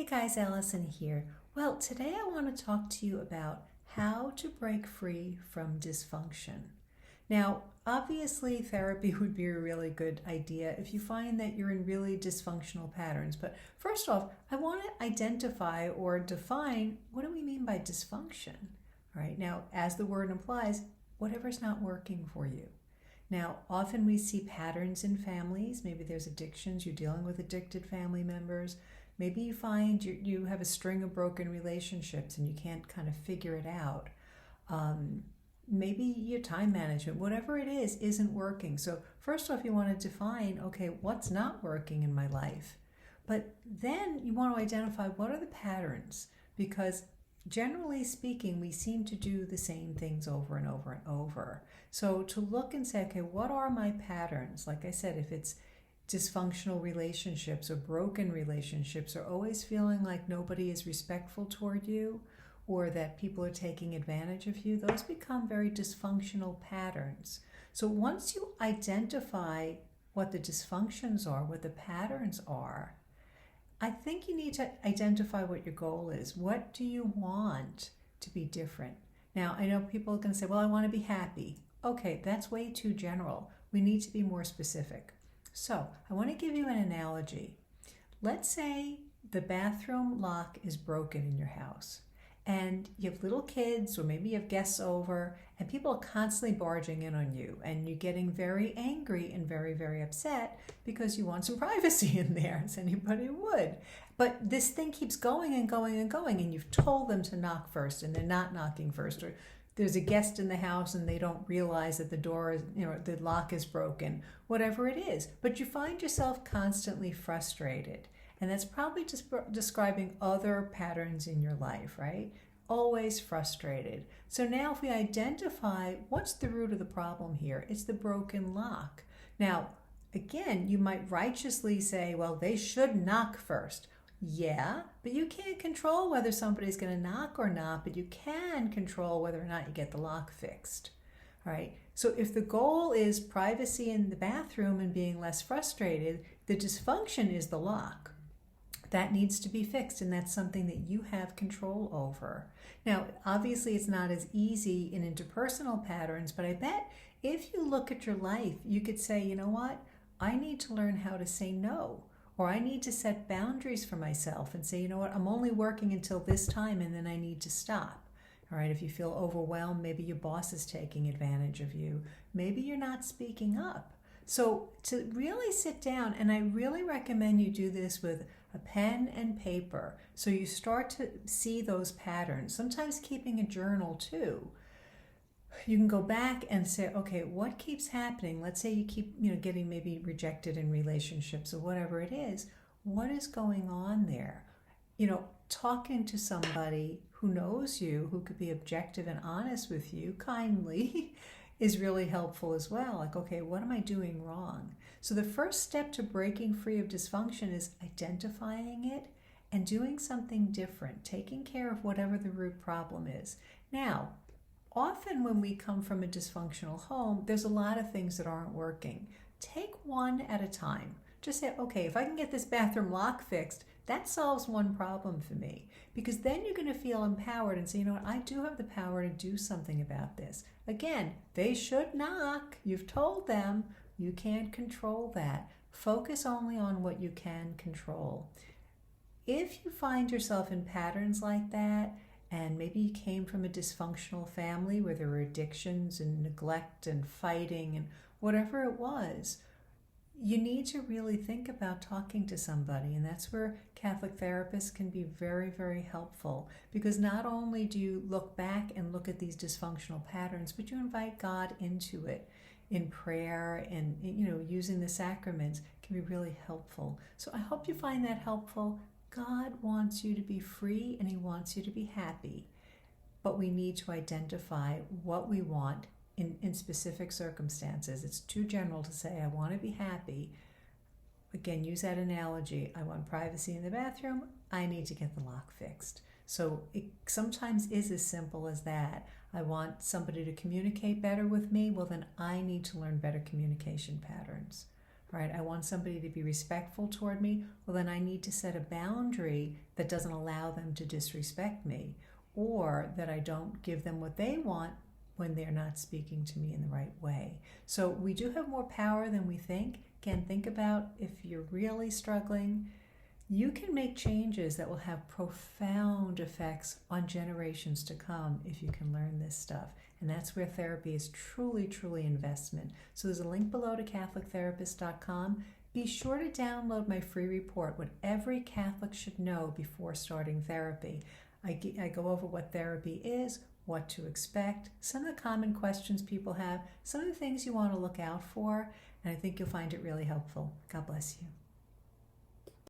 Hey guys, Allison here. Well, today I want to talk to you about how to break free from dysfunction. Now, obviously, therapy would be a really good idea if you find that you're in really dysfunctional patterns. But first off, I want to identify or define what do we mean by dysfunction? All right, now, as the word implies, whatever's not working for you. Now, often we see patterns in families. Maybe there's addictions, you're dealing with addicted family members. Maybe you find you have a string of broken relationships and you can't kind of figure it out. Maybe your time management, whatever it is, isn't working. So first off, you want to define, okay, what's not working in my life? But then you want to identify what are the patterns, because generally speaking, we seem to do the same things over and over and over. So to look and say, okay, what are my patterns? Like I said, if it's dysfunctional relationships or broken relationships, or always feeling like nobody is respectful toward you, or that people are taking advantage of you, those become very dysfunctional patterns. So once you identify what the dysfunctions are, what the patterns are, I think you need to identify what your goal is. What do you want to be different? Now, I know people are going to say, well, I want to be happy. Okay, that's way too general. We need to be more specific. So I want to give you an analogy. Let's say the bathroom lock is broken in your house and you have little kids, or maybe you have guests over, and people are constantly barging in on you, and you're getting very angry and very, very upset because you want some privacy in there, as anybody would. But this thing keeps going and going and going, and you've told them to knock first and they're not knocking first, or there's a guest in the house and they don't realize that the door is, the lock is broken, whatever it is. But you find yourself constantly frustrated. And that's probably just describing other patterns in your life, right? Always frustrated. So now if we identify what's the root of the problem here, it's the broken lock. Now, again, you might righteously say, well, they should knock first. Yeah, but you can't control whether somebody's going to knock or not, but you can control whether or not you get the lock fixed. All right. So if the goal is privacy in the bathroom and being less frustrated, the dysfunction is the lock. That needs to be fixed, and that's something that you have control over. Now, obviously, it's not as easy in interpersonal patterns, but I bet if you look at your life, you could say, you know what? I need to learn how to say no. Or I need to set boundaries for myself and say, you know what, I'm only working until this time and then I need to stop. All right, if you feel overwhelmed, maybe your boss is taking advantage of you. Maybe you're not speaking up. So to really sit down, and I really recommend you do this with a pen and paper, so you start to see those patterns. Sometimes keeping a journal too. You can go back and say, okay, what keeps happening? Let's say you keep, getting maybe rejected in relationships or whatever it is. What is going on there? Talking to somebody who knows you, who could be objective and honest with you, kindly, is really helpful as well. Like, okay, what am I doing wrong? So the first step to breaking free of dysfunction is identifying it and doing something different, taking care of whatever the root problem is. Now, often when we come from a dysfunctional home, there's a lot of things that aren't working. Take one at a time. Just say, okay, if I can get this bathroom lock fixed, that solves one problem for me. Because then you're going to feel empowered and say, you know what, I do have the power to do something about this. Again, they should knock. You've told them. You can't control that. Focus only on what you can control. If you find yourself in patterns like that, and maybe you came from a dysfunctional family where there were addictions and neglect and fighting and whatever it was, you need to really think about talking to somebody. And that's where Catholic therapists can be very, very helpful. Because not only do you look back and look at these dysfunctional patterns, but you invite God into it in prayer, and using the sacraments can be really helpful. So I hope you find that helpful. God wants you to be free and He wants you to be happy. But we need to identify what we want in specific circumstances. It's too general to say, I want to be happy. Again, use that analogy. I want privacy in the bathroom. I need to get the lock fixed. So it sometimes is as simple as that. I want somebody to communicate better with me. Well, then I need to learn better communication patterns. right? I want somebody to be respectful toward me. Well, then I need to set a boundary that doesn't allow them to disrespect me, or that I don't give them what they want when they're not speaking to me in the right way. So we do have more power than we think. Again, think about if you're really struggling, you can make changes that will have profound effects on generations to come if you can learn this stuff. And that's where therapy is truly, truly investment. So there's a link below to catholictherapist.com. Be sure to download my free report, What Every Catholic Should Know Before Starting Therapy. I go over what therapy is, what to expect, some of the common questions people have, some of the things you want to look out for, and I think you'll find it really helpful. God bless you.